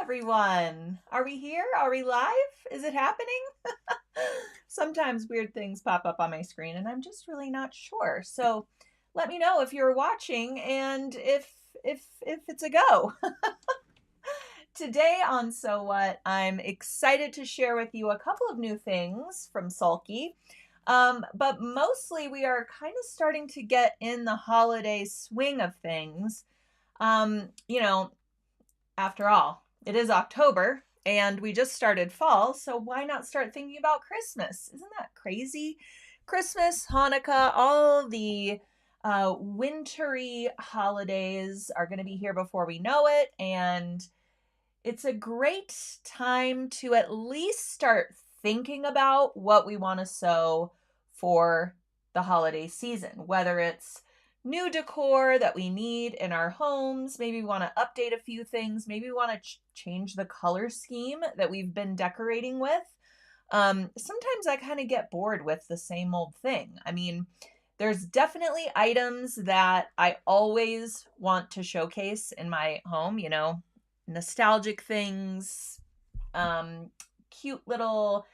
everyone. Are we here? Are we live? Is it happening? Sometimes weird things pop up on my screen and I'm just really not sure. So let me know if you're watching and if it's a go. Today on So What, I'm excited to share with you a couple of new things from Sulky. But mostly we are kind of starting to get in the holiday swing of things. Um, you know, After all, it is October and we just started fall, so why not start thinking about Christmas? Isn't that crazy? Christmas, Hanukkah, all the wintry holidays are going to be here before we know it, and it's a great time to at least start thinking about what we want to sow for the holiday season, whether it's new decor that we need in our homes. Maybe we want to update a few things. Maybe we want to change the color scheme that we've been decorating with. Sometimes I kind of get bored with the same old thing. I mean, there's definitely items that I always want to showcase in my home, nostalgic things, cute little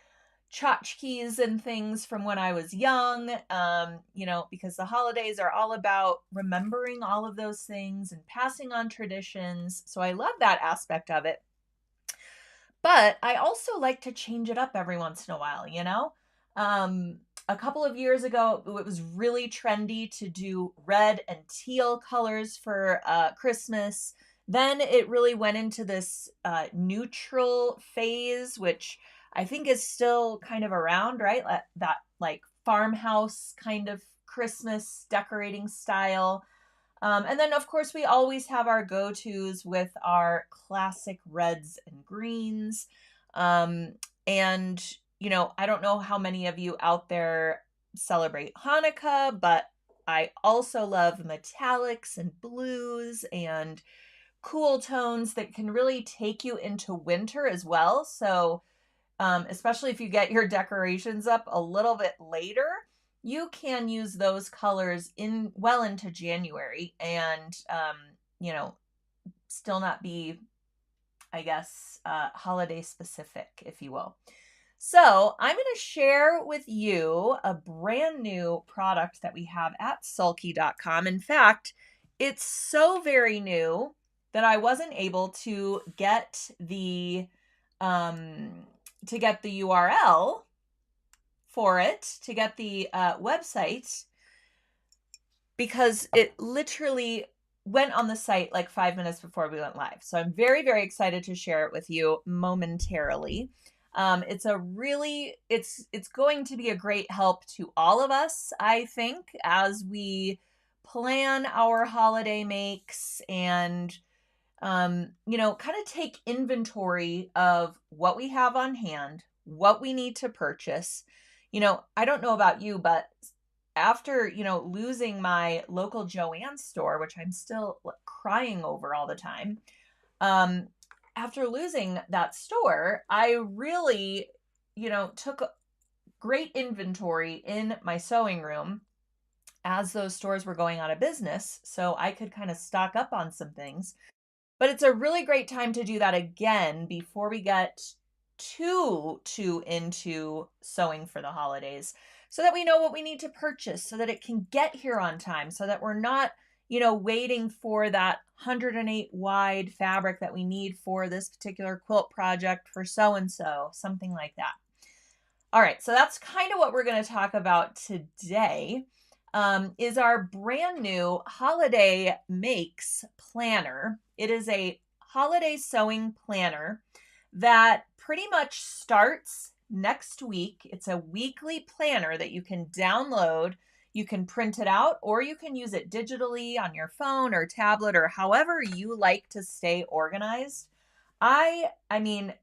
tchotchkes and things from when I was young, because the holidays are all about remembering all of those things and passing on traditions. So I love that aspect of it. But I also like to change it up every once in a while. A couple of years ago, it was really trendy to do red and teal colors for Christmas. Then it really went into this neutral phase, which I think is still kind of around, right? That like farmhouse kind of Christmas decorating style. And then, of course, we always have our go-tos with our classic reds and greens. Um, I don't know how many of you out there celebrate Hanukkah, but I also love metallics and blues and cool tones that can really take you into winter as well. So, especially if you get your decorations up a little bit later, you can use those colors in well into January and still not be, I guess, holiday specific, if you will. So I'm going to share with you a brand new product that we have at sulky.com. In fact, it's so very new that I wasn't able to get the URL for it, to get the website, because it literally went on the site like 5 minutes before we went live. So I'm very, very excited to share it with you momentarily. It's going to be a great help to all of us, I think, as we plan our holiday makes and kind of take inventory of what we have on hand, what we need to purchase. I don't know about you, but after, losing my local Joann store, which I'm still crying over all the time, after losing that store, I really, took great inventory in my sewing room as those stores were going out of business, so I could kind of stock up on some things. But it's a really great time to do that again before we get too into sewing for the holidays, so that we know what we need to purchase, so that it can get here on time, so that we're not, waiting for that 108 wide fabric that we need for this particular quilt project for so and so, something like that. All right, so that's kind of what we're going to talk about today. Is our brand new Holiday Makes Planner. It is a holiday sewing planner that pretty much starts next week. It's a weekly planner that you can download. You can print it out, or you can use it digitally on your phone or tablet, or however you like to stay organized. I mean,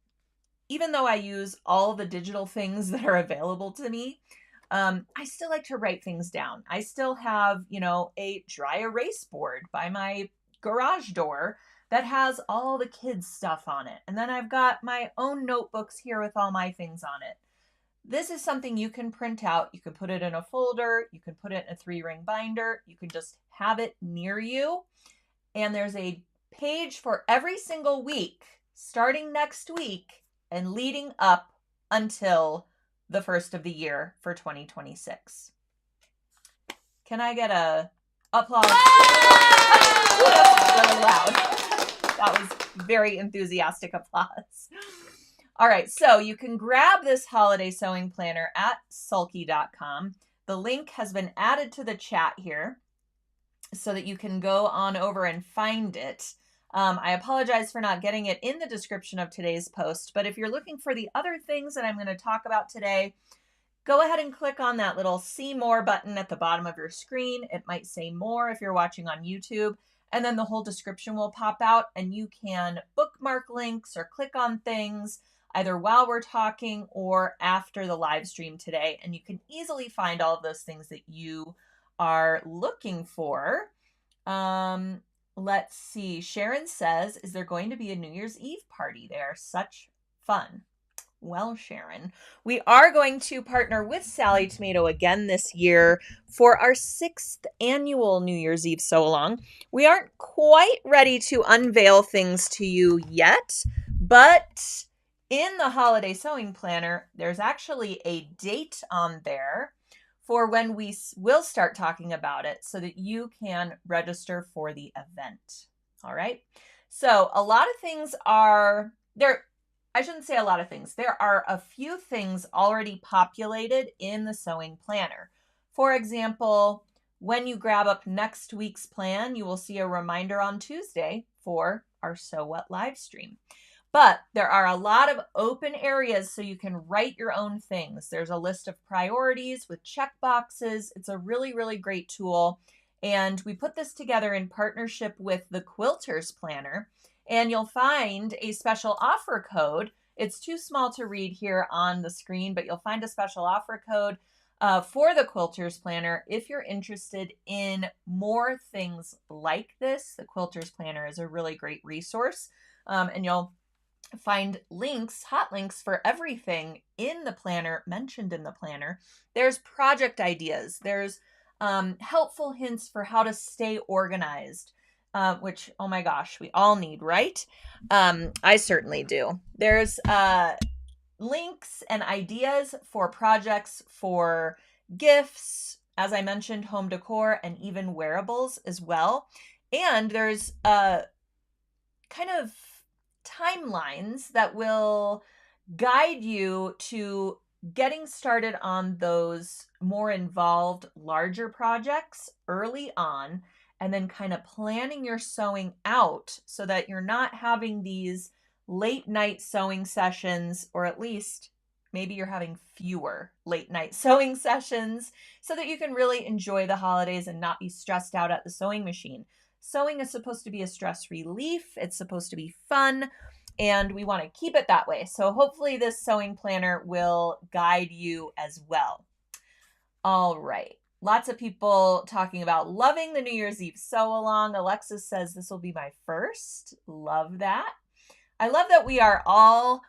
even though I use all the digital things that are available to me, I still like to write things down. I still have, a dry erase board by my garage door that has all the kids' stuff on it. And then I've got my own notebooks here with all my things on it. This is something you can print out. You can put it in a folder. You can put it in a 3-ring binder. You can just have it near you. And there's a page for every single week. starting next week and leading up until the first of the year for 2026. Can I get a applause? That was really loud. That was very enthusiastic applause. All right, so you can grab this holiday sewing planner at sulky.com. The link has been added to the chat here so that you can go on over and find it. I apologize for not getting it in the description of today's post, but if you're looking for the other things that I'm going to talk about today, go ahead and click on that little see more button at the bottom of your screen. It might say more if you're watching on YouTube, and then the whole description will pop out and you can bookmark links or click on things either while we're talking or after the live stream today. And you can easily find all of those things that you are looking for. Let's see. Sharon says, is there going to be a New Year's Eve party there? Such fun. Well, Sharon, we are going to partner with Sally Tomato again this year for our 6th annual New Year's Eve sew along. We aren't quite ready to unveil things to you yet, but in the holiday sewing planner, there's actually a date on there for when we will start talking about it so that you can register for the event. All right. So a lot of things are there. I shouldn't say a lot of things. There are a few things already populated in the sewing planner. For example, when you grab up next week's plan, you will see a reminder on Tuesday for our Sew What live stream. But there are a lot of open areas so you can write your own things. There's a list of priorities with check boxes. It's a really, really great tool. And we put this together in partnership with the Quilters Planner. And you'll find a special offer code. It's too small to read here on the screen, but you'll find a special offer code for the Quilters Planner if you're interested in more things like this. The Quilters Planner is a really great resource, and you'll find links, hot links for everything in the planner, mentioned in the planner. There's project ideas. There's helpful hints for how to stay organized. Which, oh my gosh, we all need, right? I certainly do. There's links and ideas for projects for gifts, as I mentioned, home decor, and even wearables as well. And there's kind of timelines that will guide you to getting started on those more involved, larger projects early on, and then kind of planning your sewing out so that you're not having these late night sewing sessions, or at least maybe you're having fewer late night sewing sessions so that you can really enjoy the holidays and not be stressed out at the sewing machine. Sewing is supposed to be a stress relief. It's supposed to be fun, and we want to keep it that way. So hopefully this sewing planner will guide you as well. All right. Lots of people talking about loving the New Year's Eve sew along. Alexis says this will be my first. Love that. I love that we are all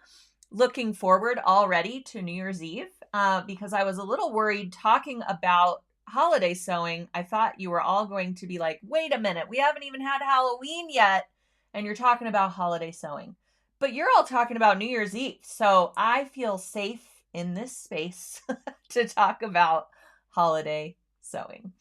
looking forward already to New Year's Eve because I was a little worried talking about holiday sewing. I thought you were all going to be like, wait a minute, we haven't even had Halloween yet, and you're talking about holiday sewing. But you're all talking about New Year's Eve, so I feel safe in this space to talk about holiday sewing.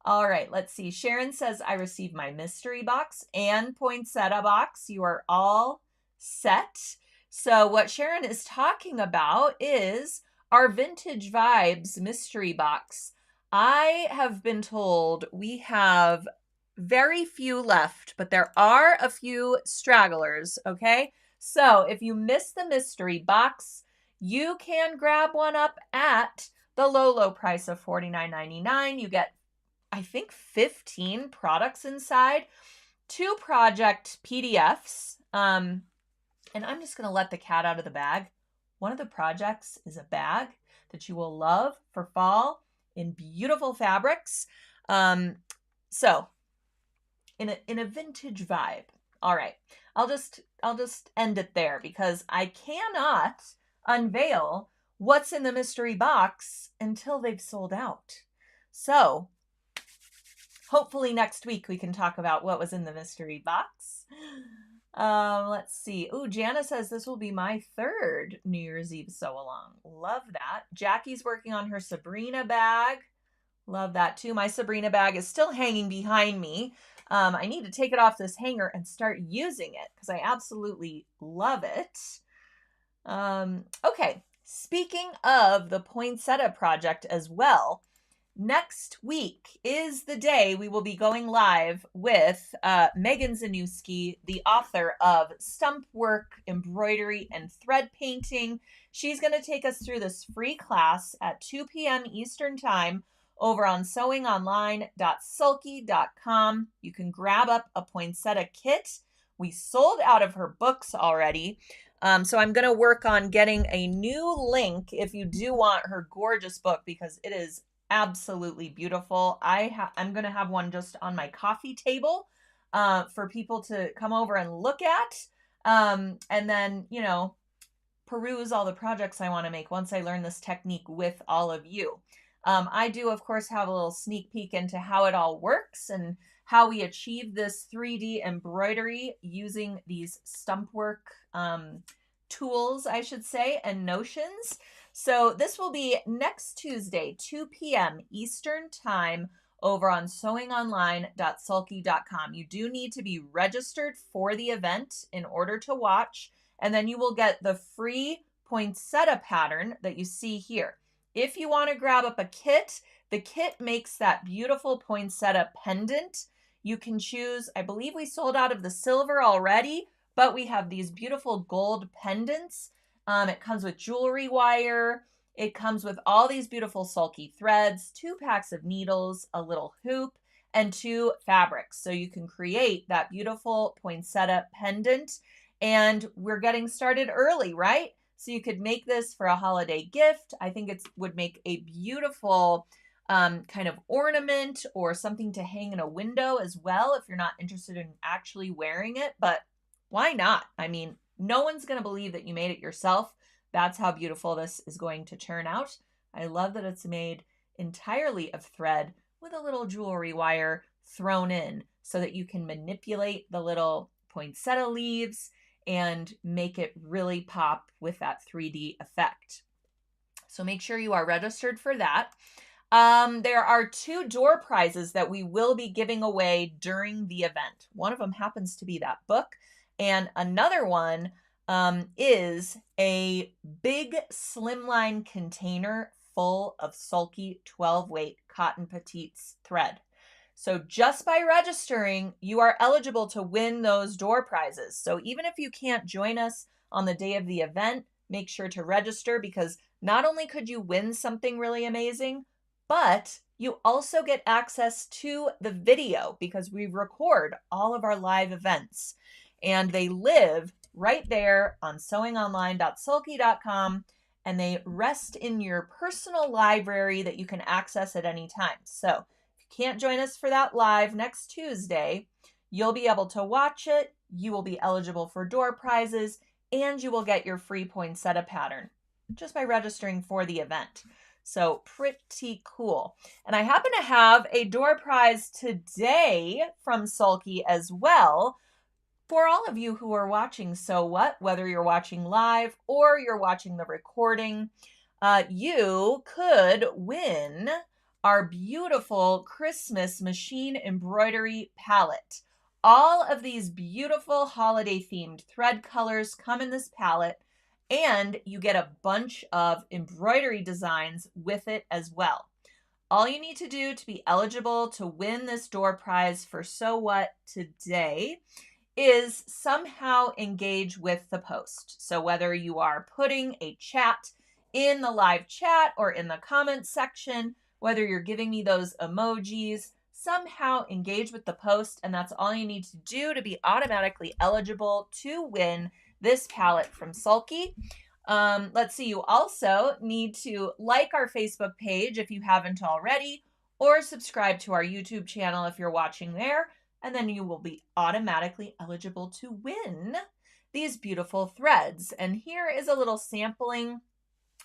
All right, let's see. Sharon says, I received my mystery box and poinsettia box. You are all set. So what Sharon is talking about is our Vintage Vibes mystery box. I have been told we have very few left, but there are a few stragglers, okay? So if you missed the mystery box, you can grab one up at the low price of $49.99. You get, I think, 15 products inside, 2 project PDFs, and I'm just going to let the cat out of the bag. One of the projects is a bag that you will love for fall in beautiful fabrics. So in a vintage vibe. All right. I'll just end it there because I cannot unveil what's in the mystery box until they've sold out. So hopefully next week we can talk about what was in the mystery box. Let's see. Ooh, Jana says this will be my third New Year's Eve sew along. Love that. Jackie's working on her Sabrina bag. Love that too. My Sabrina bag is still hanging behind me. I need to take it off this hanger and start using it because I absolutely love it. Okay, speaking of the poinsettia project as well, next week is the day we will be going live with Megan Zanuski, the author of Stump Work, Embroidery, and Thread Painting. She's going to take us through this free class at 2 p.m. Eastern Time over on sewingonline.sulky.com. You can grab up a poinsettia kit. We sold out of her books already. So I'm going to work on getting a new link if you do want her gorgeous book, because it is absolutely beautiful. I'm going to have one just on my coffee table for people to come over and look at. And then, you know, peruse all the projects I want to make once I learn this technique with all of you. I do, of course, have a little sneak peek into how it all works and how we achieve this 3D embroidery using these stump work tools, I should say, and notions. So this will be next Tuesday, 2 p.m. Eastern Time over on sewingonline.sulky.com. You do need to be registered for the event in order to watch, and then you will get the free poinsettia pattern that you see here. If you want to grab up a kit, the kit makes that beautiful poinsettia pendant. You can choose, I believe we sold out of the silver already, but we have these beautiful gold pendants. It comes with jewelry wire. It comes with all these beautiful sulky threads, 2 packs of needles, a little hoop, and 2 fabrics. So you can create that beautiful poinsettia pendant. And we're getting started early, right? So you could make this for a holiday gift. I think it would make a beautiful kind of ornament or something to hang in a window as well if you're not interested in actually wearing it. But why not? I mean, no one's going to believe that you made it yourself. That's how beautiful this is going to turn out. I love that it's made entirely of thread with a little jewelry wire thrown in so that you can manipulate the little poinsettia leaves and make it really pop with that 3D effect. So make sure you are registered for that. There are 2 door prizes that we will be giving away during the event. One of them happens to be that book, and another one is a big slimline container full of sulky 12-weight cotton petites thread. So just by registering, you are eligible to win those door prizes. So even if you can't join us on the day of the event, make sure to register, because not only could you win something really amazing, but you also get access to the video, because we record all of our live events and they live right there on sewingonline.sulky.com, and they rest in your personal library that you can access at any time. So can't join us for that live next Tuesday, you'll be able to watch it, you will be eligible for door prizes, and you will get your free poinsettia pattern just by registering for the event. So pretty cool. And I happen to have a door prize today from Sulky as well for all of you who are watching So What, whether you're watching live or you're watching the recording. You could win our beautiful Christmas machine embroidery palette. All of these beautiful holiday themed thread colors come in this palette, and you get a bunch of embroidery designs with it as well. All you need to do to be eligible to win this door prize for So What today is somehow engage with the post. So whether you are putting a chat in the live chat or in the comments section, whether you're giving me those emojis, somehow engage with the post, and that's all you need to do to be automatically eligible to win this palette from Sulky. Let's see, you also need to like our Facebook page if you haven't already, or subscribe to our YouTube channel if you're watching there, and then you will be automatically eligible to win these beautiful threads. And here is a little sampling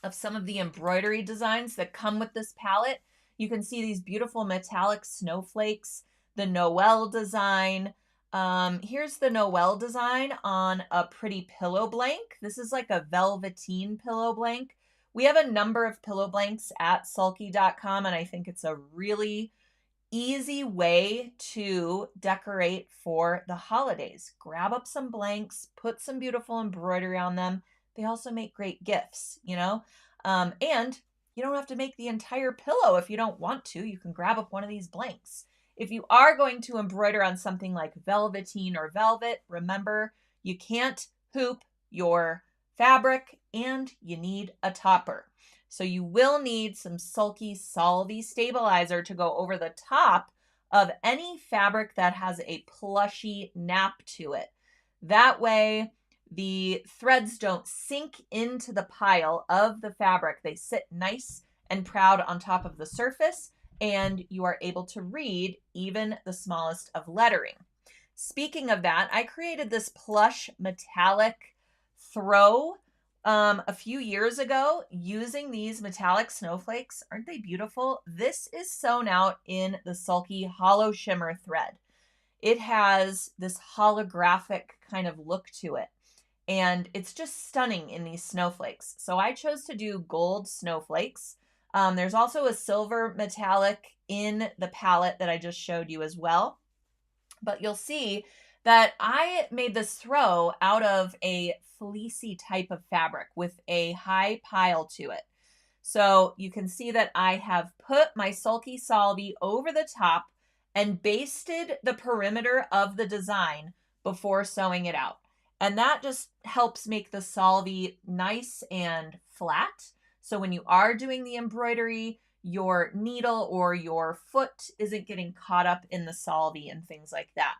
of some of the embroidery designs that come with this palette. You can see these beautiful metallic snowflakes, the Noel design, Here's the Noel design on a pretty pillow blank. This is like a velveteen pillow blank. We have a number of pillow blanks at sulky.com, and I think it's a really easy way to decorate for the holidays. Grab up some blanks, put some beautiful embroidery on them. They also make great gifts, you know? And you don't have to make the entire pillow if you don't want to. You can grab up one of these blanks. If you are going to embroider on something like velveteen or velvet, remember you can't hoop your fabric and you need a topper. So you will need some Sulky Solvy stabilizer to go over the top of any fabric that has a plushy nap to it. That way the threads don't sink into the pile of the fabric. They sit nice and proud on top of the surface, and you are able to read even the smallest of lettering. Speaking of that, I created this plush metallic throw a few years ago using these metallic snowflakes. Aren't they beautiful? This is sewn out in the Sulky Hollow Shimmer thread. It has this holographic kind of look to it, and it's just stunning in these snowflakes. So I chose to do gold snowflakes. There's also a silver metallic in the palette that I just showed you as well. But you'll see that I made this throw out of a fleecy type of fabric with a high pile to it. So you can see that I have put my Sulky Solvy over the top and basted the perimeter of the design before sewing it out. And that just helps make the Solvy nice and flat. So when you are doing the embroidery, your needle or your foot isn't getting caught up in the Solvy and things like that.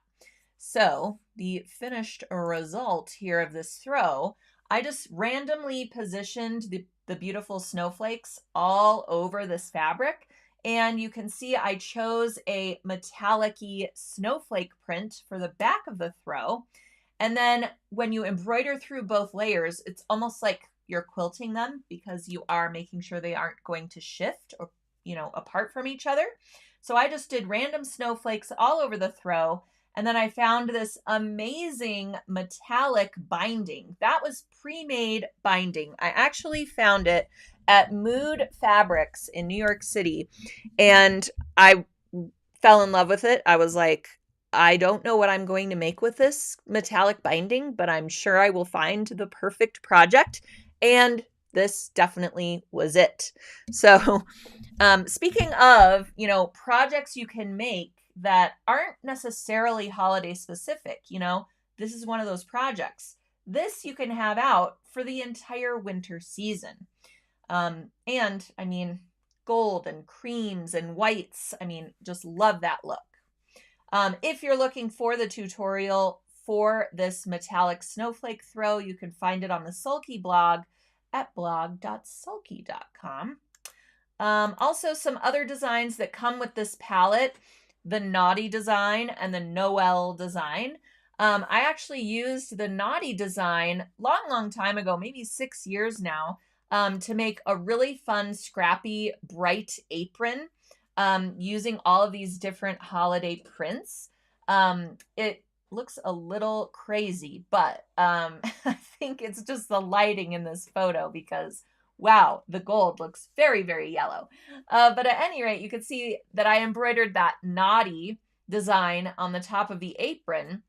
So the finished result here of this throw, I just randomly positioned the beautiful snowflakes all over this fabric. And you can see I chose a metallic-y snowflake print for the back of the throw. And then when you embroider through both layers, it's almost like you're quilting them because you are making sure they aren't going to shift or, you know, apart from each other. So I just did random snowflakes all over the throw. And then I found this amazing metallic binding. That was pre-made binding. I actually found it at Mood Fabrics in New York City, and I fell in love with it. I was like, I don't know what I'm going to make with this metallic binding, but I'm sure I will find the perfect project. And this definitely was it. So speaking of, you know, projects you can make that aren't necessarily holiday specific, you know, this is one of those projects. This you can have out for the entire winter season. And I mean, gold and creams and whites, I mean, just love that look. If you're looking for the tutorial for this metallic snowflake throw, you can find it on the Sulky blog at blog.sulky.com. Also, some other designs that come with this palette, the Naughty design and the Noel design. I actually used the Naughty design long time ago, maybe 6 years now, to make a really fun, scrappy, bright apron using all of these different holiday prints. It looks a little crazy, but I think it's just the lighting in this photo because wow, the gold looks very, very yellow. But at any rate, you can see that I embroidered that Naughty design on the top of the apron.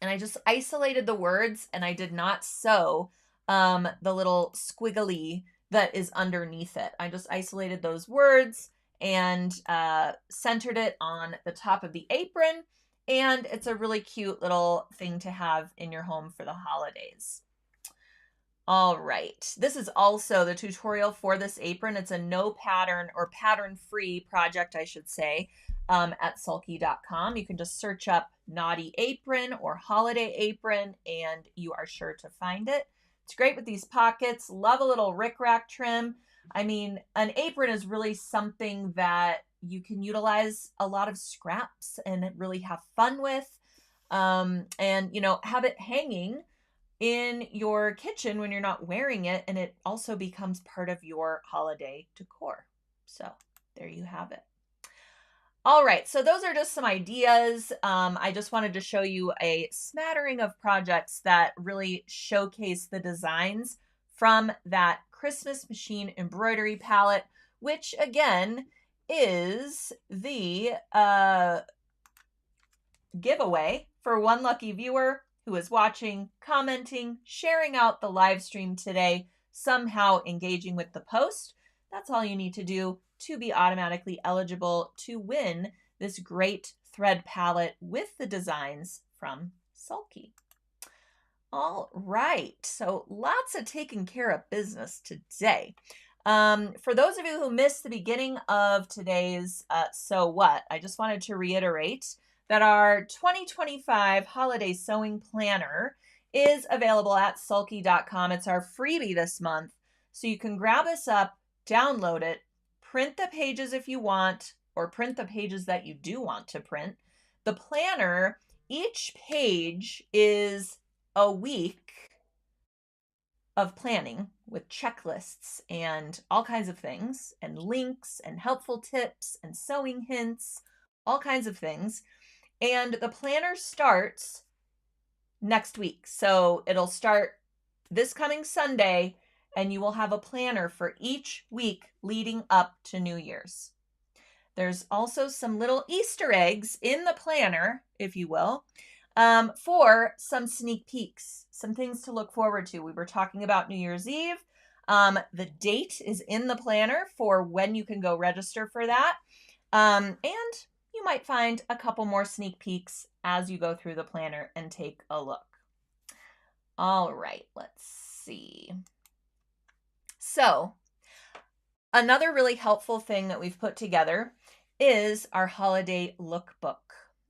And I just isolated the words and I did not sew the little squiggly that is underneath it. I just isolated those words and centered it on the top of the apron. And it's a really cute little thing to have in your home for the holidays. All right, this is also the tutorial for this apron. It's a no pattern or pattern-free project, I should say, at sulky.com. You can just search up Naughty Apron or Holiday Apron, and you are sure to find it. It's great with these pockets. Love a little rickrack trim. I mean, an apron is really something that you can utilize a lot of scraps and really have fun with, and, you know, have it hanging in your kitchen when you're not wearing it, and it also becomes part of your holiday decor. So there you have it. All right, so those are just some ideas. I just wanted to show you a smattering of projects that really showcase the designs from that Christmas Machine embroidery palette, which again is the giveaway for one lucky viewer who is watching, commenting, sharing out the live stream today, somehow engaging with the post. That's all you need to do to be automatically eligible to win this great thread palette with the designs from Sulky. All right, so lots of taking care of business today. For those of you who missed the beginning of today's So What, I just wanted to reiterate that our 2025 Holiday Sewing Planner is available at sulky.com. It's our freebie this month, so you can grab this up, download it, print the pages if you want, or print the pages that you do want to print. The planner, each page is a week of planning with checklists and all kinds of things, and links and helpful tips and sewing hints, all kinds of things. And the planner starts next week. So it'll start this coming Sunday, and you will have a planner for each week leading up to New Year's. There's also some little Easter eggs in the planner, if you will, for some sneak peeks, some things to look forward to. We were talking about New Year's Eve. The date is in the planner for when you can go register for that. And you might find a couple more sneak peeks as you go through the planner and take a look. All right, let's see. So another really helpful thing that we've put together is our holiday lookbook.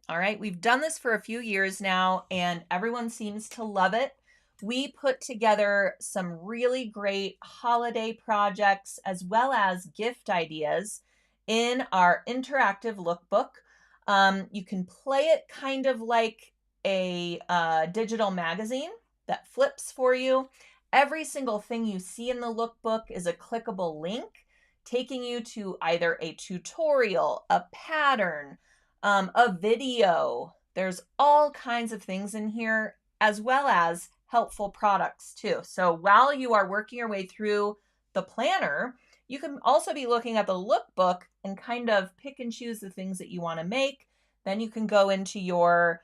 All right, we've done this for a few years now, and everyone seems to love it. We put together some really great holiday projects as well as gift ideas in our interactive lookbook. You can play it kind of like a digital magazine that flips for you. Every single thing you see in the lookbook is a clickable link taking you to either a tutorial, a pattern, a video. There's all kinds of things in here, as well as helpful products too. So while you are working your way through the planner, you can also be looking at the lookbook and kind of pick and choose the things that you want to make. Then you can go into your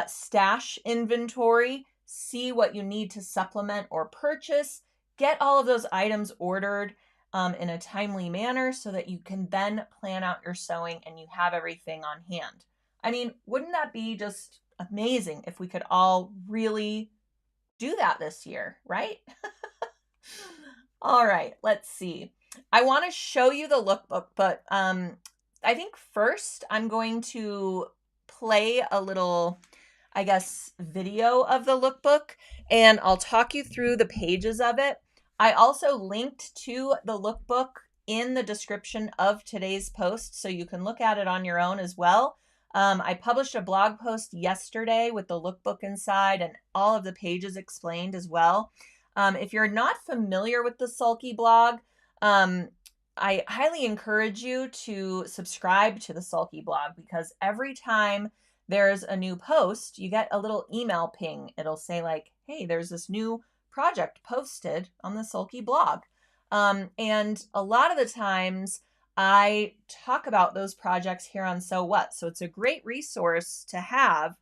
stash inventory, see what you need to supplement or purchase, get all of those items ordered in a timely manner so that you can then plan out your sewing and you have everything on hand. I mean, wouldn't that be just amazing if we could all really do that this year, right? All right, let's see. I want to show you the lookbook, but I think first I'm going to play a little, I guess, video of the lookbook, and I'll talk you through the pages of it. I also linked to the lookbook in the description of today's post, so you can look at it on your own as well. I published a blog post yesterday with the lookbook inside and all of the pages explained as well. If you're not familiar with the Sulky blog, I highly encourage you to subscribe to the Sulky blog, because every time there's a new post, you get a little email ping. It'll say like, hey, there's this new project posted on the Sulky blog. And a lot of the times I talk about those projects here on So What. So it's a great resource to have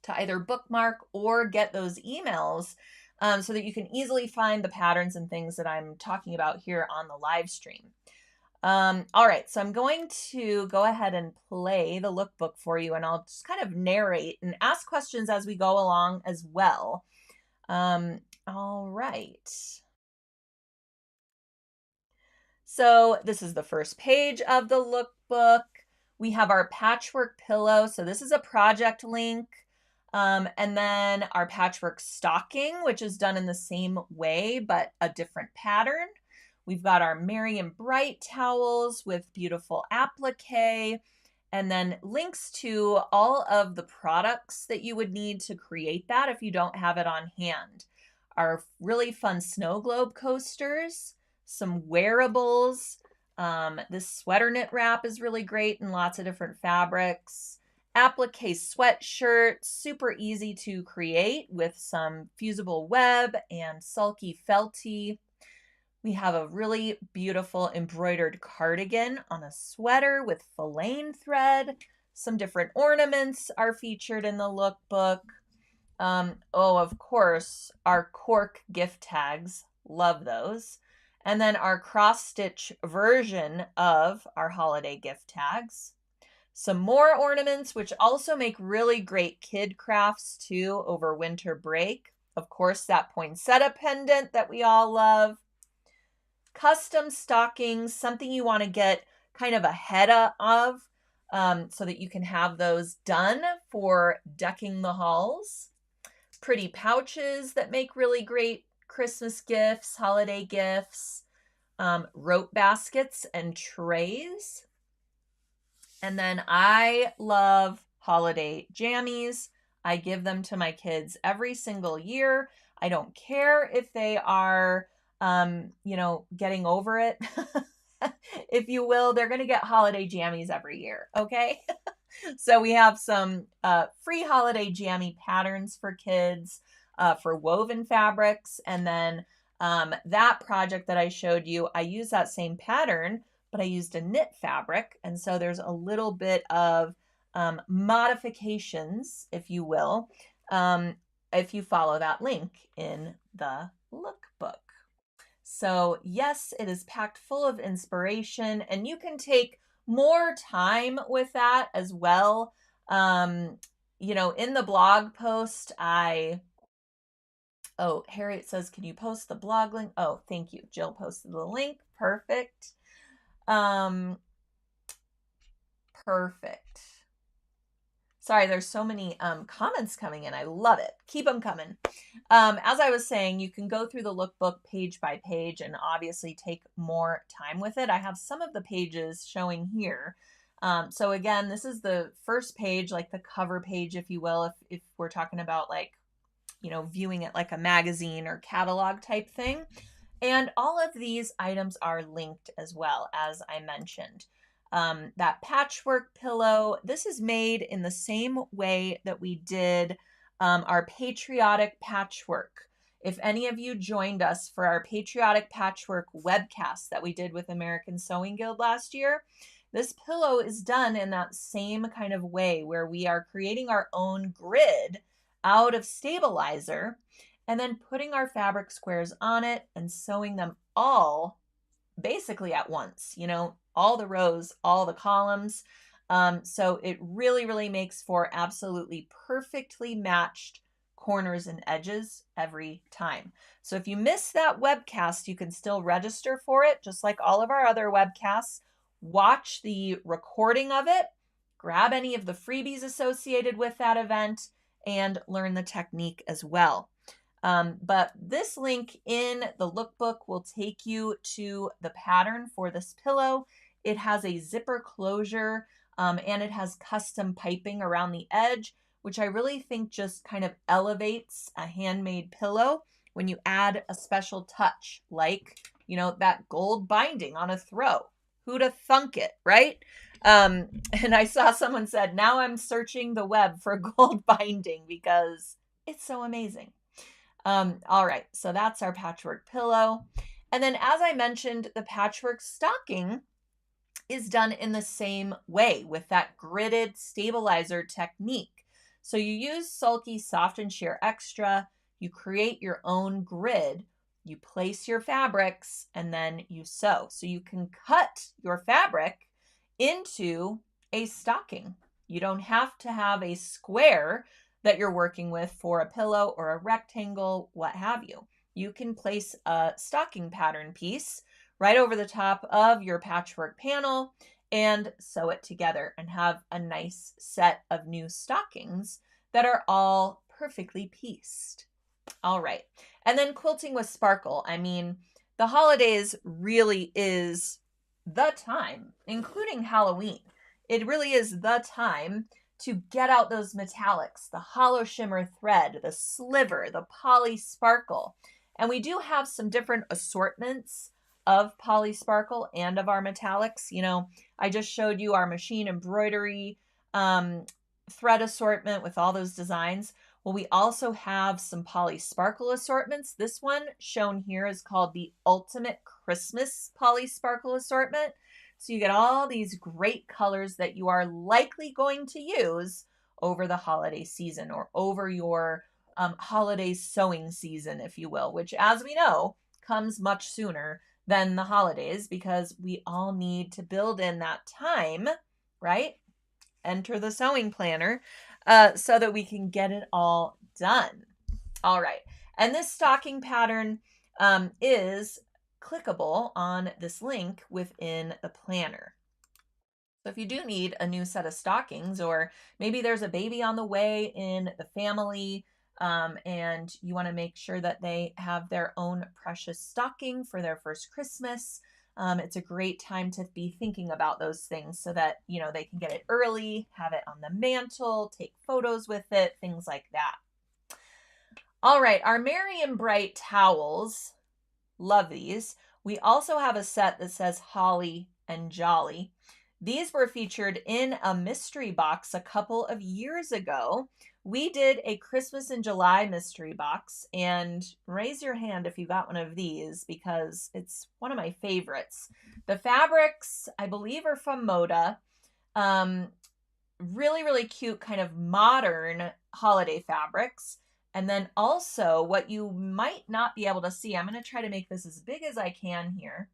to either bookmark or get those emails so that you can easily find the patterns and things that I'm talking about here on the live stream. All right, so I'm going to go ahead and play the lookbook for you, and I'll just kind of narrate and ask questions as we go along as well. All right. So this is the first page of the lookbook. We have our patchwork pillow. So this is a project link. And then our patchwork stocking, which is done in the same way, but a different pattern. We've got our Merry and Bright towels with beautiful applique, and then links to all of the products that you would need to create that if you don't have it on hand. Our really fun snow globe coasters, some wearables, This sweater knit wrap is really great in lots of different fabrics. Applique sweatshirt, super easy to create with some fusible web and sulky felty. We have a really beautiful embroidered cardigan on a sweater with filaine thread. Some different ornaments are featured in the lookbook. Oh, of course, our cork gift tags. Love those. And then our cross-stitch version of our holiday gift tags. Some more ornaments, which also make really great kid crafts too over winter break. Of course, that poinsettia pendant that we all love. Custom stockings, something you want to get kind of ahead of so that you can have those done for decking the halls. Pretty pouches that make really great Christmas gifts, holiday gifts, rope baskets and trays. And then I love holiday jammies. I give them to my kids every single year. I don't care if they are, getting over it, if you will. They're going to get holiday jammies every year, okay? So we have some free holiday jammy patterns for kids for woven fabrics. And then that project that I showed you, I used that same pattern, but I used a knit fabric. And so there's a little bit of modifications, if you will, if you follow that link in the lookbook. So yes, it is packed full of inspiration, and you can take more time with that as well. In the blog post, Harriet says, can you post the blog link? Oh, thank you. Jill posted the link. Perfect. Perfect. Sorry, there's so many comments coming in. I love it. Keep them coming. As I was saying, you can go through the lookbook page by page and obviously take more time with it. I have some of the pages showing here. So again, this is the first page, like the cover page, if you will, if we're talking about viewing it like a magazine or catalog type thing. And all of these items are linked as well, as I mentioned. That patchwork pillow, this is made in the same way that we did our patriotic patchwork. If any of you joined us for our patriotic patchwork webcast that we did with American Sewing Guild last year, this pillow is done in that same kind of way where we are creating our own grid out of stabilizer and then putting our fabric squares on it and sewing them all basically at once, all the rows, all the columns. So it really, really makes for absolutely perfectly matched corners and edges every time. So if you miss that webcast, you can still register for it, just like all of our other webcasts. Watch the recording of it, grab any of the freebies associated with that event, and learn the technique as well. But this link in the lookbook will take you to the pattern for this pillow. It has a zipper closure and it has custom piping around the edge, which I really think just kind of elevates a handmade pillow when you add a special touch like, that gold binding on a throw. Who'd have thunk it, right? And I saw someone said, now I'm searching the web for gold binding because it's so amazing. All right, so that's our patchwork pillow. And then as I mentioned, the patchwork stocking is done in the same way with that gridded stabilizer technique. So you use Sulky Soft and Sheer Extra, you create your own grid, you place your fabrics, and then you sew. So you can cut your fabric into a stocking. You don't have to have a square that you're working with for a pillow or a rectangle, what have you. You can place a stocking pattern piece right over the top of your patchwork panel and sew it together and have a nice set of new stockings that are all perfectly pieced. All right. And then quilting with sparkle. I mean, the holidays really is the time, including Halloween. It really is the time to get out those metallics, the hollow shimmer thread, the sliver, the poly sparkle. And we do have some different assortments of Poly Sparkle and of our metallics. You know, I just showed you our machine embroidery thread assortment with all those designs. Well, we also have some Poly Sparkle assortments. This one shown here is called the Ultimate Christmas Poly Sparkle Assortment. So you get all these great colors that you are likely going to use over the holiday season or over your holiday sewing season, if you will, which, as we know, comes much sooner than the holidays because we all need to build in that time, right? Enter the sewing planner so that we can get it all done. All right. And this stocking pattern is clickable on this link within the planner. So if you do need a new set of stockings, or maybe there's a baby on the way in the family, and you want to make sure that they have their own precious stocking for their first Christmas, it's a great time to be thinking about those things so that, you know, they can get it early, have it on the mantle, take photos with it, things like that. All right, our Merry and Bright towels, love these. We also have a set that says Holly and Jolly. These were featured in a mystery box a couple of years ago. We did a Christmas in July mystery box, and raise your hand if you got one of these because it's one of my favorites. The fabrics, I believe, are from Moda. Really, really cute kind of modern holiday fabrics. And then also what you might not be able to see, I'm going to try to make this as big as I can here.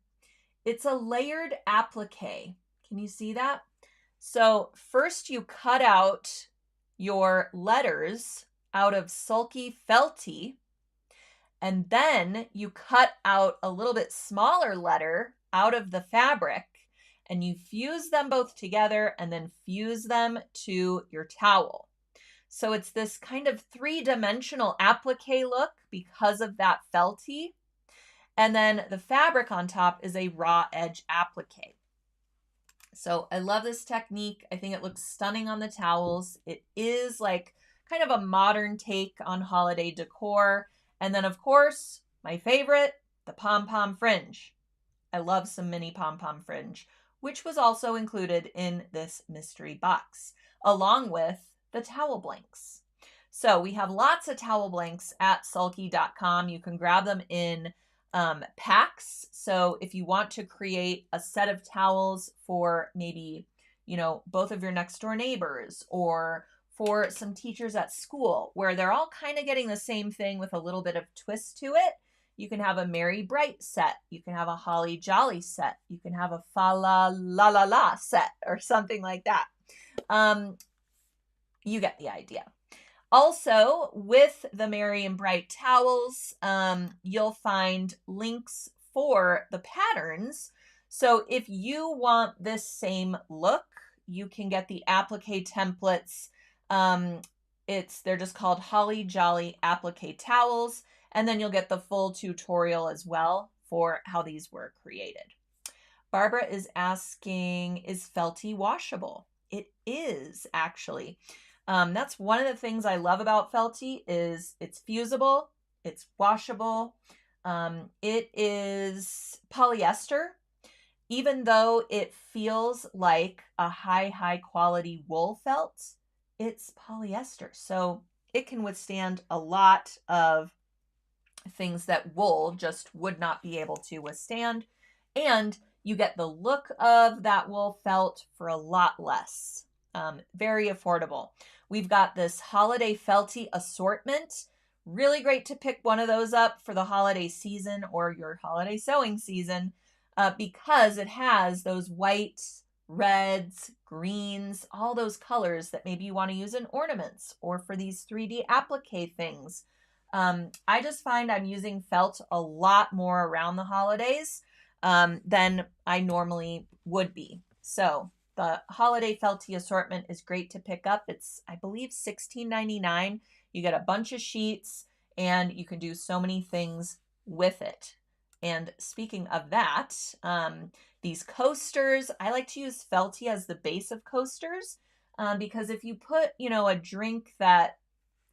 It's a layered applique. Can you see that? So first you cut out your letters out of Sulky Felty, and then you cut out a little bit smaller letter out of the fabric, and you fuse them both together and then fuse them to your towel. So it's this kind of three-dimensional applique look because of that felty. And then the fabric on top is a raw edge applique. So I love this technique. I think it looks stunning on the towels. It is like kind of a modern take on holiday decor. And then, of course, my favorite, the pom-pom fringe. I love some mini pom-pom fringe, which was also included in this mystery box, along with the towel blanks. So we have lots of towel blanks at sulky.com. You can grab them in packs. So if you want to create a set of towels for maybe, you know, both of your next door neighbors or for some teachers at school where they're all kind of getting the same thing with a little bit of twist to it, you can have a Merry Bright set. You can have a Holly Jolly set. You can have a Fa La La La La set or something like that. You get the idea. Also, with the Merry and Bright towels, you'll find links for the patterns. So if you want this same look, you can get the applique templates. They're just called Holly Jolly applique towels, and then you'll get the full tutorial as well for how these were created. Barbara is asking, is Felty washable? It is, actually. That's one of the things I love about Felty is it's fusible, it's washable, it is polyester. Even though it feels like a high quality wool felt, it's polyester. So it can withstand a lot of things that wool just would not be able to withstand. And you get the look of that wool felt for a lot less. Very affordable. We've got this holiday felty assortment. Really great to pick one of those up for the holiday season or your holiday sewing season because it has those whites, reds, greens, all those colors that maybe you want to use in ornaments or for these 3D applique things. I just find I'm using felt a lot more around the holidays than I normally would be. So the holiday felty assortment is great to pick up. It's, I believe, $16.99. You get a bunch of sheets and you can do so many things with it. And speaking of that, these coasters, I like to use Felty as the base of coasters because if you put, you know, a drink that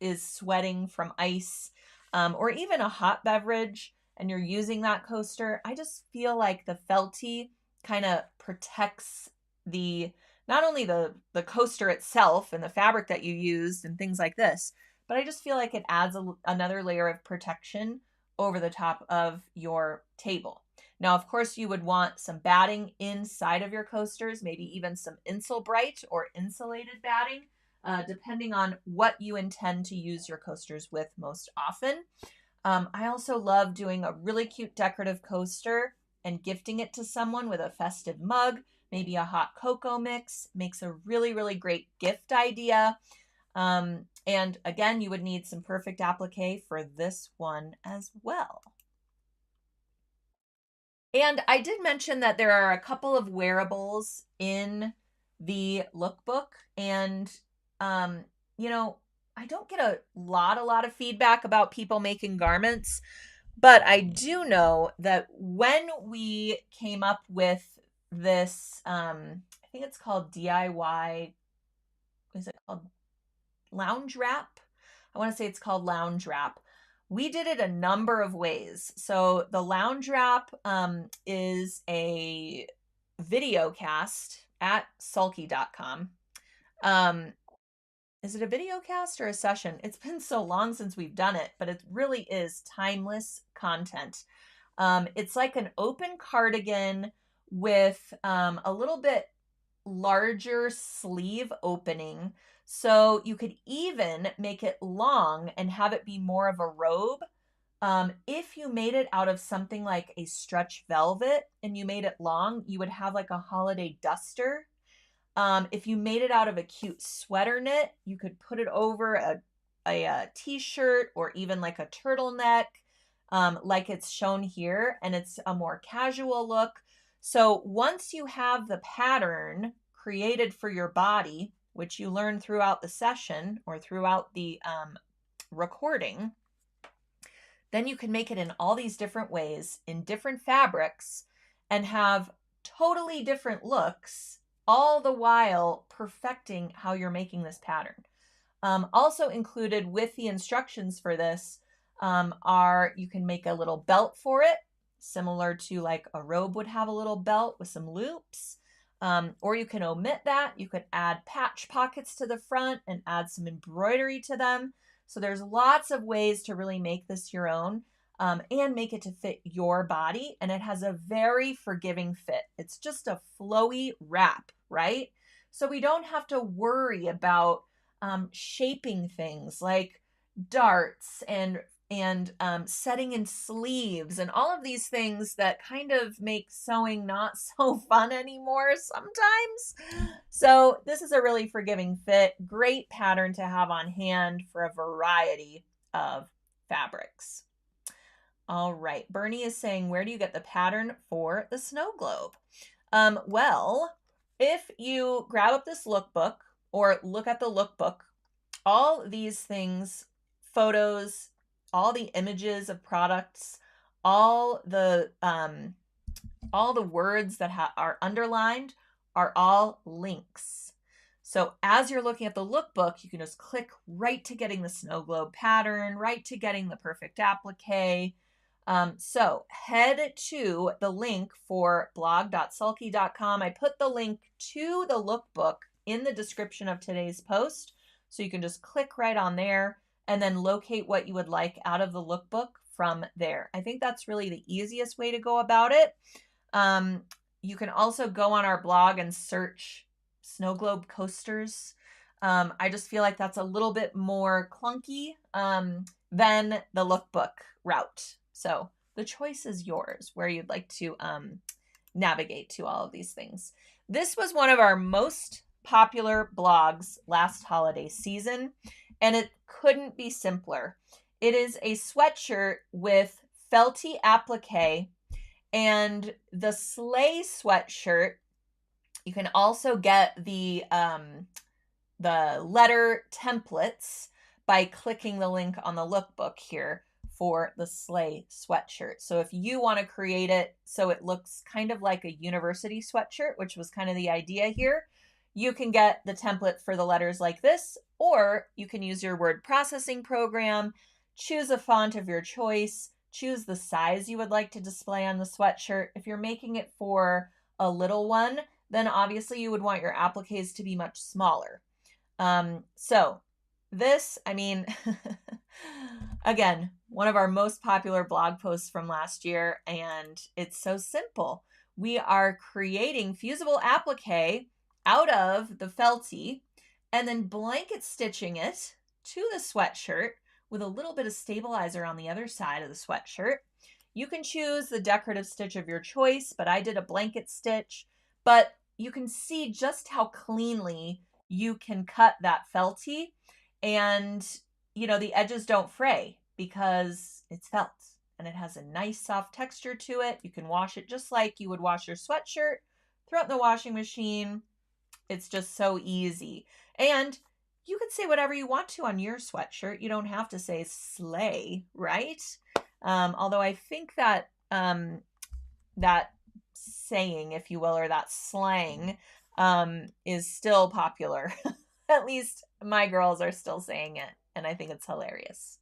is sweating from ice or even a hot beverage and you're using that coaster, I just feel like the felty kind of protects the not only the coaster itself and the fabric that you used and things like this, but I just feel like it adds another layer of protection over the top of your table. Now, of course, you would want some batting inside of your coasters, maybe even some Insul-Brite or insulated batting, depending on what you intend to use your coasters with most often. I also love doing a really cute decorative coaster and gifting it to someone with a festive mug, maybe a hot cocoa mix. Makes a really, really great gift idea. And again, you would need some perfect applique for this one as well. And I did mention that there are a couple of wearables in the lookbook, and you know, I don't get a lot of feedback about people making garments, but I do know that when we came up with this, I think it's called DIY, is it called lounge wrap? I want to say it's called lounge wrap. We did it a number of ways. So the lounge wrap is a video cast at sulky.com. Is it a video cast or a session? It's been so long since we've done it, but it really is timeless content. It's like an open cardigan with a little bit larger sleeve opening. So you could even make it long and have it be more of a robe. If you made it out of something like a stretch velvet and you made it long, you would have like a holiday duster. If you made it out of a cute sweater knit, you could put it over a t-shirt or even like a turtleneck, like it's shown here, and it's a more casual look. So once you have the pattern created for your body, which you learn throughout the session or throughout the recording, then you can make it in all these different ways, in different fabrics, and have totally different looks, all the while perfecting how you're making this pattern. Also included with the instructions for this are you can make a little belt for it, similar to like a robe would have a little belt with some loops. Or you can omit that. You could add patch pockets to the front and add some embroidery to them. So there's lots of ways to really make this your own and make it to fit your body. And it has a very forgiving fit. It's just a flowy wrap, right? So we don't have to worry about shaping things like darts and setting in sleeves and all of these things that kind of make sewing not so fun anymore sometimes. So this is a really forgiving fit, great pattern to have on hand for a variety of fabrics. All right, Bernie is saying, where do you get the pattern for the snow globe? Well, if you grab up this lookbook or look at the lookbook, all these things, photos, all the images of products, all the words that are underlined are all links. So as you're looking at the lookbook, you can just click right to getting the snow globe pattern, right to getting the perfect applique. So head to the link for blog.sulky.com. I put the link to the lookbook in the description of today's post, so you can just click right on there and then locate what you would like out of the lookbook from there. I think that's really the easiest way to go about it. You can also go on our blog and search snow globe coasters. I just feel like that's a little bit more clunky than the lookbook route. So the choice is yours where you'd like to navigate to all of these things. This was one of our most popular blogs last holiday season, and it couldn't be simpler. It is a sweatshirt with felty applique, and the sleigh sweatshirt. You can also get the letter templates by clicking the link on the lookbook here for the sleigh sweatshirt. So if you want to create it so it looks kind of like a university sweatshirt, which was kind of the idea here, you can get the template for the letters like this, or you can use your word processing program, choose a font of your choice, choose the size you would like to display on the sweatshirt. If you're making it for a little one, then obviously you would want your appliques to be much smaller. So this, I mean, again, one of our most popular blog posts from last year, and it's so simple. We are creating fusible applique out of the felty and then blanket stitching it to the sweatshirt with a little bit of stabilizer on the other side of the sweatshirt. You can choose the decorative stitch of your choice, but I did a blanket stitch. But you can see just how cleanly you can cut that felty, and the edges don't fray because it's felt and it has a nice soft texture to it. You can wash it just like you would wash your sweatshirt, throw it in the washing machine. It's just so easy. And you can say whatever you want to on your sweatshirt. You don't have to say slay, right? Although I think that that saying, if you will, or that slang is still popular. At least my girls are still saying it, and I think it's hilarious.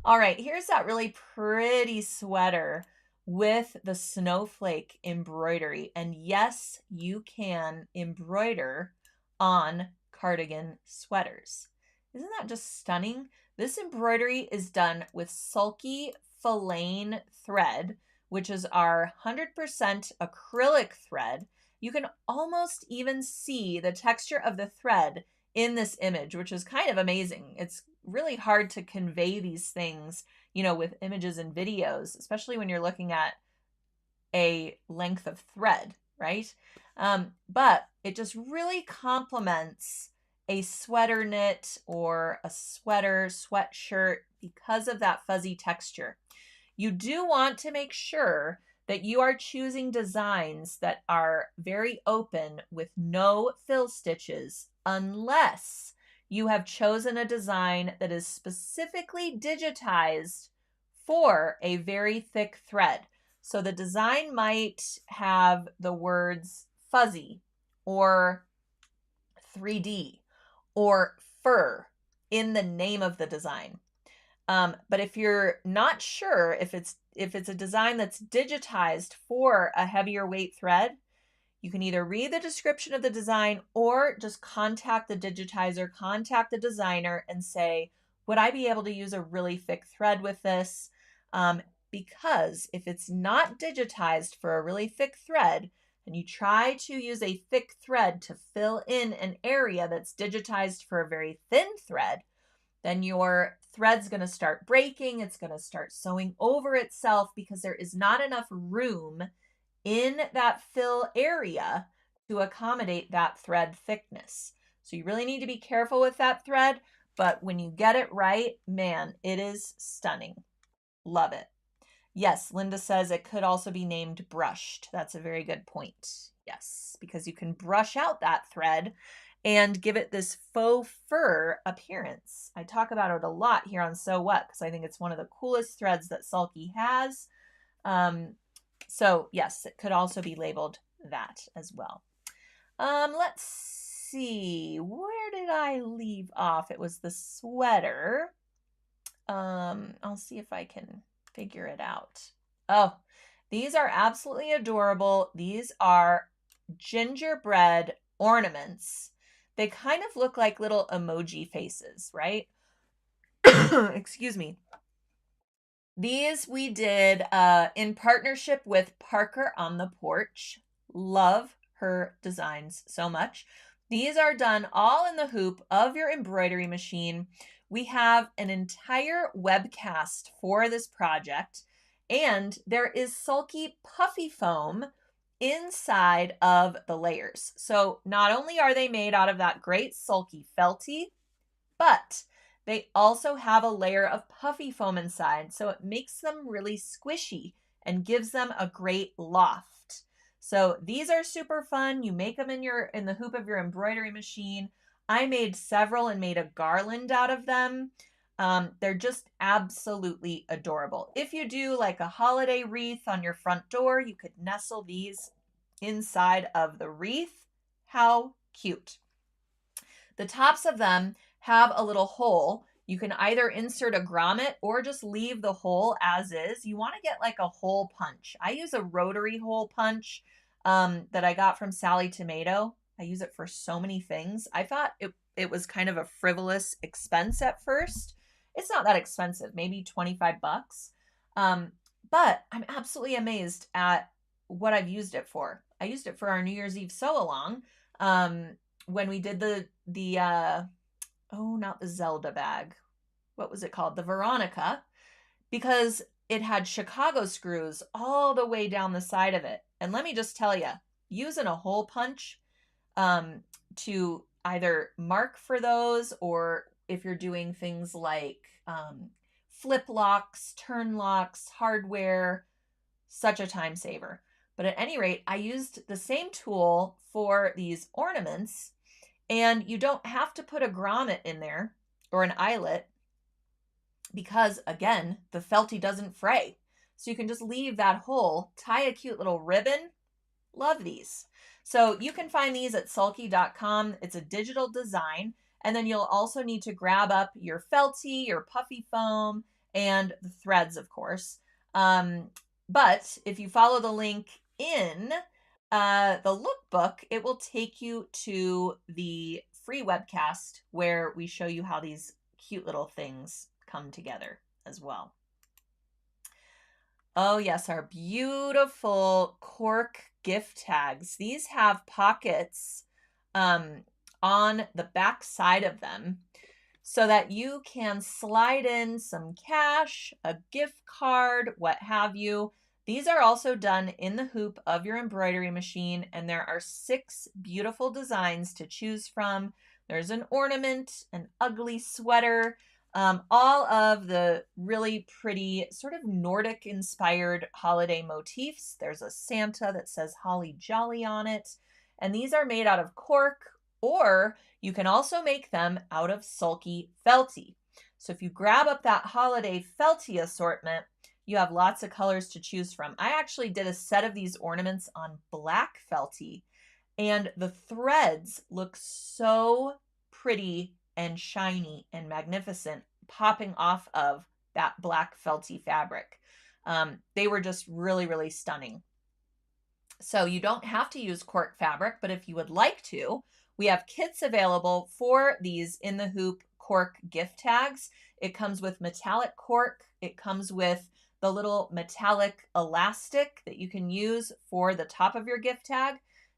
All right, here's that really pretty sweater with the snowflake embroidery. And yes, you can embroider on cardigan sweaters. Isn't that just stunning? This embroidery is done with Sulky Filane thread, which is our 100% acrylic thread. You can almost even see the texture of the thread in this image, which is kind of amazing. It's really hard to convey these things, with images and videos, especially when you're looking at a length of thread, right? But it just really complements a sweater knit or a sweatshirt because of that fuzzy texture. You do want to make sure that you are choosing designs that are very open with no fill stitches, unless you have chosen a design that is specifically digitized for a very thick thread. So the design might have the words fuzzy or 3D or fur in the name of the design. But if you're not sure if it's a design that's digitized for a heavier weight thread, you can either read the description of the design or just contact the digitizer, contact the designer and say, would I be able to use a really thick thread with this? Because if it's not digitized for a really thick thread, and you try to use a thick thread to fill in an area that's digitized for a very thin thread, then your thread's going to start breaking. It's going to start sewing over itself because there is not enough room in that fill area to accommodate that thread thickness. So you really need to be careful with that thread, but when you get it right, man, it is stunning. Love it. Yes, Linda says it could also be named brushed. That's a very good point. Yes, because you can brush out that thread and give it this faux fur appearance. I talk about it a lot here on Sew What because I think it's one of the coolest threads that Sulky has. So yes, it could also be labeled that as well. Let's see, where did I leave off? It was the sweater. I'll see if I can figure it out. Oh, these are absolutely adorable. These are gingerbread ornaments. They kind of look like little emoji faces, right? Excuse me. These we did in partnership with Parker on the Porch. Love her designs so much. These are done all in the hoop of your embroidery machine. We have an entire webcast for this project, and there is Sulky puffy foam inside of the layers. So not only are they made out of that great Sulky felty, but they also have a layer of puffy foam inside, so it makes them really squishy and gives them a great loft. So these are super fun. You make them in the hoop of your embroidery machine. I made several and made a garland out of them. They're just absolutely adorable. If you do like a holiday wreath on your front door, you could nestle these inside of the wreath. How cute. The tops of them have a little hole You can either insert a grommet or just leave the hole as is. You want to get like a hole punch. I use a rotary hole punch that I got from Sally Tomato. I use it for so many things. I thought it was kind of a frivolous expense at first. It's not that expensive, maybe 25 bucks. But I'm absolutely amazed at what I've used it for. I used it for our New Year's Eve sew-along when we did not the Zelda bag. What was it called? The Veronica, because it had Chicago screws all the way down the side of it. And let me just tell you, using a hole punch to either mark for those, or if you're doing things like flip locks, turn locks, hardware, such a time saver. But at any rate, I used the same tool for these ornaments, and you don't have to put a grommet in there or an eyelet because, again, the felty doesn't fray. So you can just leave that hole, tie a cute little ribbon. Love these. So you can find these at sulky.com. It's a digital design. And then you'll also need to grab up your felty, your puffy foam, and the threads, of course. But if you follow the link in the lookbook, it will take you to the free webcast where we show you how these cute little things come together as well. Oh yes, our beautiful cork gift tags. These have pockets on the back side of them so that you can slide in some cash, a gift card, what have you. These are also done in the hoop of your embroidery machine, and there are 6 beautiful designs to choose from. There's an ornament, an ugly sweater, all of the really pretty sort of Nordic inspired holiday motifs. There's a Santa that says Holly Jolly on it. And these are made out of cork, or you can also make them out of sulky felty. So if you grab up that holiday felty assortment, you have lots of colors to choose from. I actually did a set of these ornaments on black felty, and the threads look so pretty and shiny and magnificent popping off of that black felty fabric. They were just really, really stunning. So you don't have to use cork fabric, but if you would like to, we have kits available for these In the Hoop cork gift tags. It comes with metallic cork. It comes with the little metallic elastic that you can use for the top of your gift tag.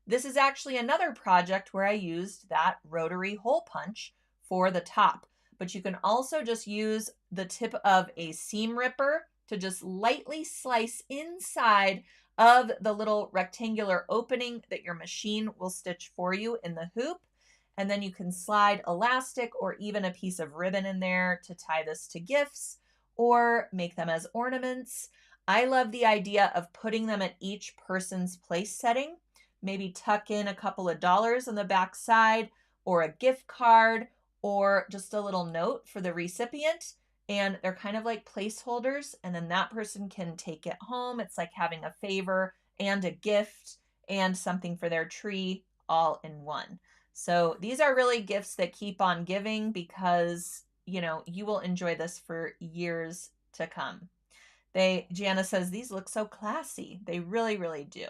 This is actually another project where I used that rotary hole punch for the top, but you can also just use the tip of a seam ripper to just lightly slice inside of the little rectangular opening that your machine will stitch for you in the hoop. And then you can slide elastic or even a piece of ribbon in there to tie this to gifts or make them as ornaments. I love the idea of putting them at each person's place setting. Maybe tuck in a couple of dollars on the back side, or a gift card, or just a little note for the recipient. And they're kind of like placeholders, and then that person can take it home. It's like having a favor and a gift and something for their tree all in one. So these are really gifts that keep on giving because, you will enjoy this for years to come. Jana says, these look so classy. They really, really do.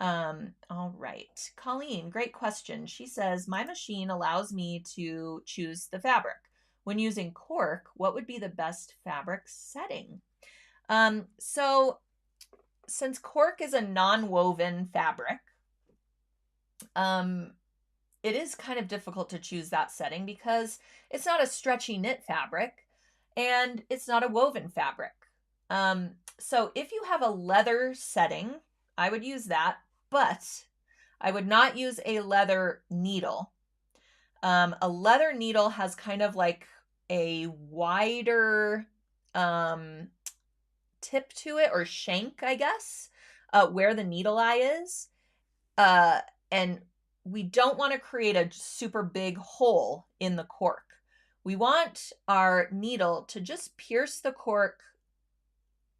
All right. Colleen, great question. She says, my machine allows me to choose the fabric. When using cork, what would be the best fabric setting? So since cork is a non-woven fabric, it is kind of difficult to choose that setting because it's not a stretchy knit fabric and it's not a woven fabric. So if you have a leather setting, I would use that, but I would not use a leather needle. A leather needle has kind of like a wider tip to it, or shank, I guess, where the needle eye is. And we don't want to create a super big hole in the cork. We want our needle to just pierce the cork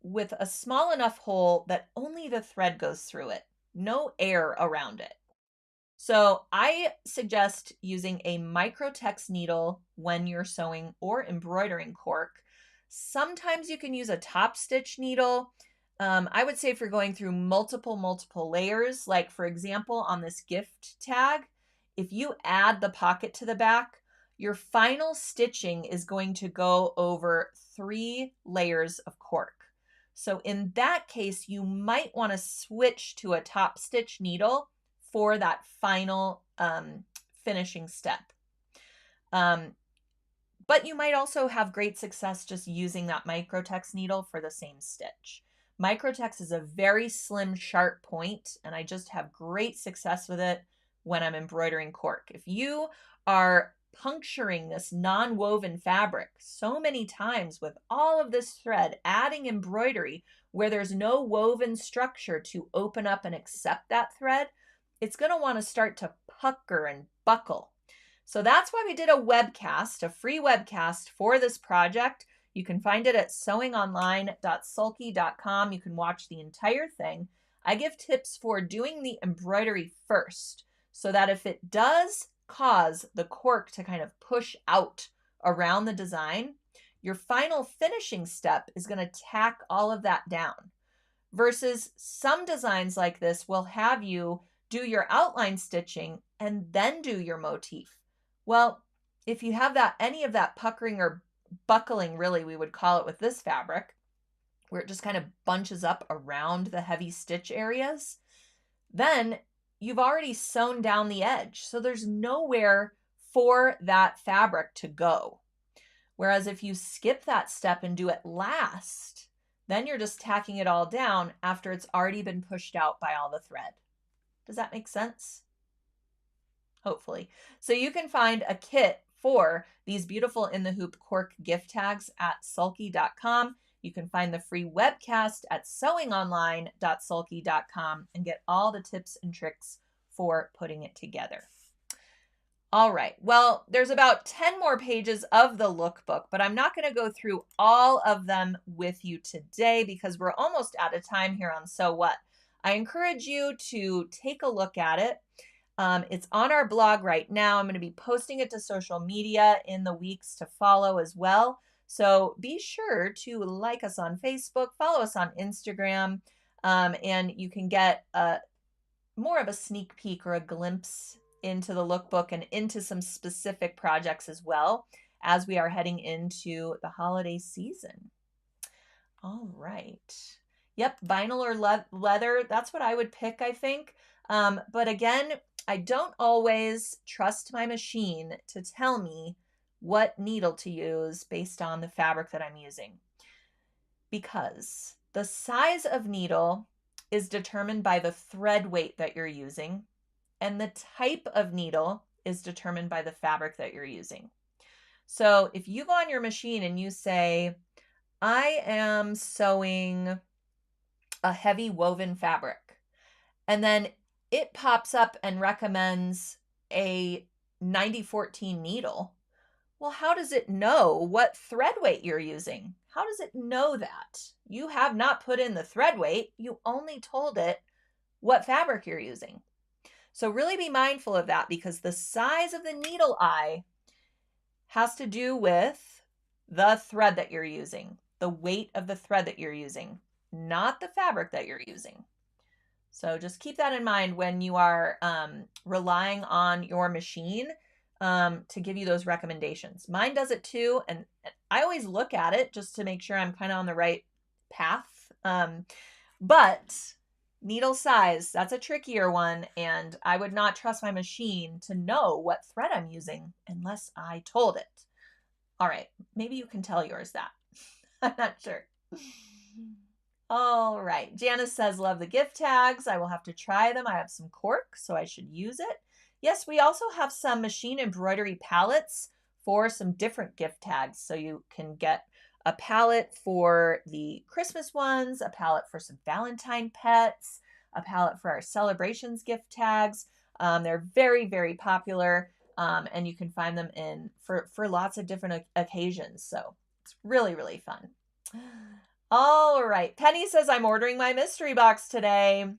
with a small enough hole that only the thread goes through it, no air around it. So I suggest using a Microtex needle when you're sewing or embroidering cork. Sometimes you can use a top stitch needle. I would say if you're going through multiple layers, like for example, on this gift tag, if you add the pocket to the back, your final stitching is going to go over 3 layers of cork. So in that case, you might want to switch to a top stitch needle for that final finishing step. But you might also have great success just using that Microtex needle for the same stitch. Microtex is a very slim, sharp point, and I just have great success with it when I'm embroidering cork. If you are puncturing this non-woven fabric so many times with all of this thread, adding embroidery where there's no woven structure to open up and accept that thread, it's going to want to start to pucker and buckle. So that's why we did a webcast, a free webcast for this project. You can find it at sewingonline.sulky.com. You can watch the entire thing. I give tips for doing the embroidery first so that if it does cause the cork to kind of push out around the design, your final finishing step is going to tack all of that down. Versus some designs like this will have you do your outline stitching and then do your motif. Well, if you have any of that puckering or buckling, really, we would call it with this fabric, where it just kind of bunches up around the heavy stitch areas, then you've already sewn down the edge. So there's nowhere for that fabric to go. Whereas if you skip that step and do it last, then you're just tacking it all down after it's already been pushed out by all the thread. Does that make sense? Hopefully. So you can find a kit for these beautiful In the Hoop cork gift tags at sulky.com. You can find the free webcast at sewingonline.sulky.com and get all the tips and tricks for putting it together. All right, well, there's about 10 more pages of the lookbook, but I'm not going to go through all of them with you today because we're almost out of time here on Sew What. I encourage you to take a look at it. It's on our blog right now. I'm going to be posting it to social media in the weeks to follow as well. So be sure to like us on Facebook, follow us on Instagram, and you can get more of a sneak peek or a glimpse into the lookbook and into some specific projects as well as we are heading into the holiday season. All right. Yep, vinyl or leather, that's what I would pick, I think. But again, I don't always trust my machine to tell me what needle to use based on the fabric that I'm using. Because the size of needle is determined by the thread weight that you're using, and the type of needle is determined by the fabric that you're using. So if you go on your machine and you say, I am sewing a heavy woven fabric, and then it pops up and recommends a 9014 needle, well, how does it know what thread weight you're using? How does it know that? You have not put in the thread weight. You only told it what fabric you're using. So really be mindful of that because the size of the needle eye has to do with the thread that you're using, the weight of the thread that you're using, not the fabric that you're using. So just keep that in mind when you are relying on your machine to give you those recommendations. Mine does it too, and I always look at it just to make sure I'm kind of on the right path. But needle size, that's a trickier one, and I would not trust my machine to know what thread I'm using unless I told it. All right, maybe you can tell yours that. I'm not sure. All right, Janice says, love the gift tags. I will have to try them. I have some cork, so I should use it. Yes, we also have some machine embroidery palettes for some different gift tags. So you can get a palette for the Christmas ones, a palette for some Valentine pets, a palette for our celebrations gift tags. They're very, very popular, and you can find them for lots of different occasions. So it's really, really fun. All right. Penny says, I'm ordering my mystery box today.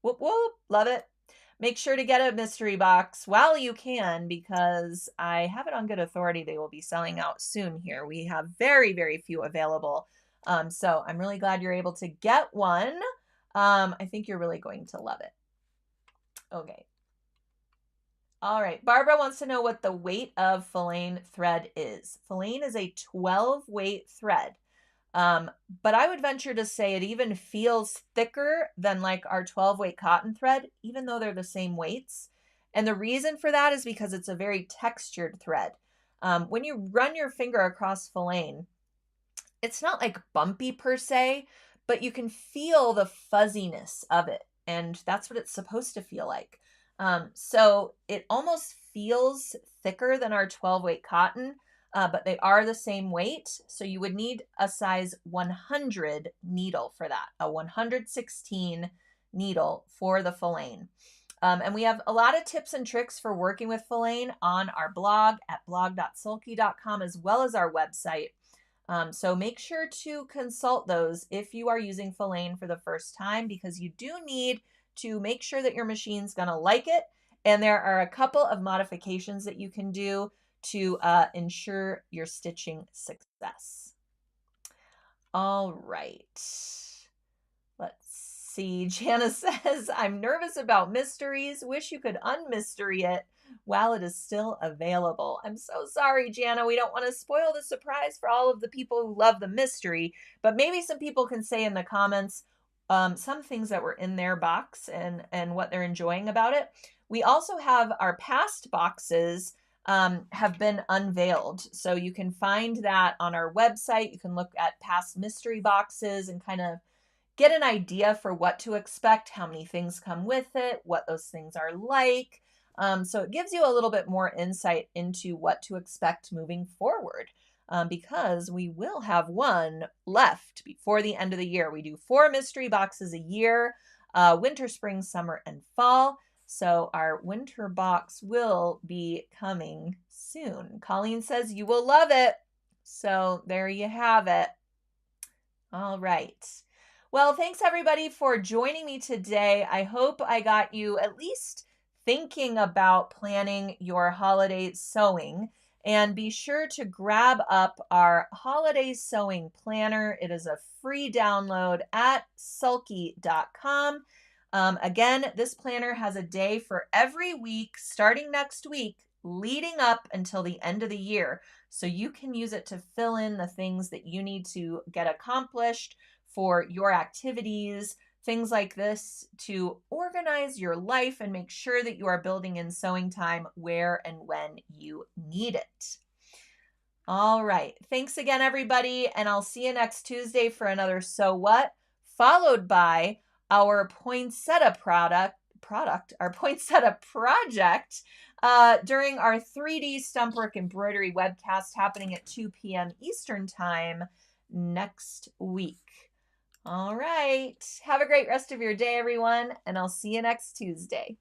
Whoop, whoop. Love it. make sure to get a mystery box while you can, because I have it on good authority they will be selling out soon here. We have very, very few available. So I'm really glad you're able to get one. I think you're really going to love it. Okay. All right. Barbara wants to know what the weight of Filaine thread is. Filaine is a 12 weight thread. But I would venture to say it even feels thicker than like our 12 weight cotton thread, even though they're the same weights. And the reason for that is because it's a very textured thread. When you run your finger across Filaine, it's not like bumpy per se, but you can feel the fuzziness of it. And that's what it's supposed to feel like. So it almost feels thicker than our 12 weight cotton, but they are the same weight. So you would need a size 100 needle for that, a 116 needle for the Filaine. And we have a lot of tips and tricks for working with Filaine on our blog at blog.sulky.com, as well as our website. So make sure to consult those if you are using Filaine for the first time, because you do need to make sure that your machine's going to like it. And there are a couple of modifications that you can do to ensure your stitching success. All right. Let's see. Jana says, I'm nervous about mysteries. Wish you could unmystery it while it is still available. I'm so sorry, Jana. We don't want to spoil the surprise for all of the people who love the mystery, but maybe some people can say in the comments some things that were in their box and what they're enjoying about it. We also have our past boxes have been unveiled. So you can find that on our website. You can look at past mystery boxes and kind of get an idea for what to expect, how many things come with it, what those things are like. So it gives you a little bit more insight into what to expect moving forward, because we will have one left before the end of the year. We do 4 mystery boxes a year, winter, spring, summer, and fall. So our winter box will be coming soon. Colleen says you will love it. So there you have it. All right. Well, thanks everybody for joining me today. I hope I got you at least thinking about planning your holiday sewing. And be sure to grab up our holiday sewing planner. It is a free download at sulky.com. Again, this planner has a day for every week, starting next week, leading up until the end of the year. So you can use it to fill in the things that you need to get accomplished for your activities, things like this, to organize your life and make sure that you are building in sewing time where and when you need it. All right. Thanks again, everybody. And I'll see you next Tuesday for another Sew What, followed by our poinsettia our poinsettia project during our 3D Stumpwork embroidery webcast happening at 2 p.m. Eastern Time next week. All right. Have a great rest of your day, everyone, and I'll see you next Tuesday.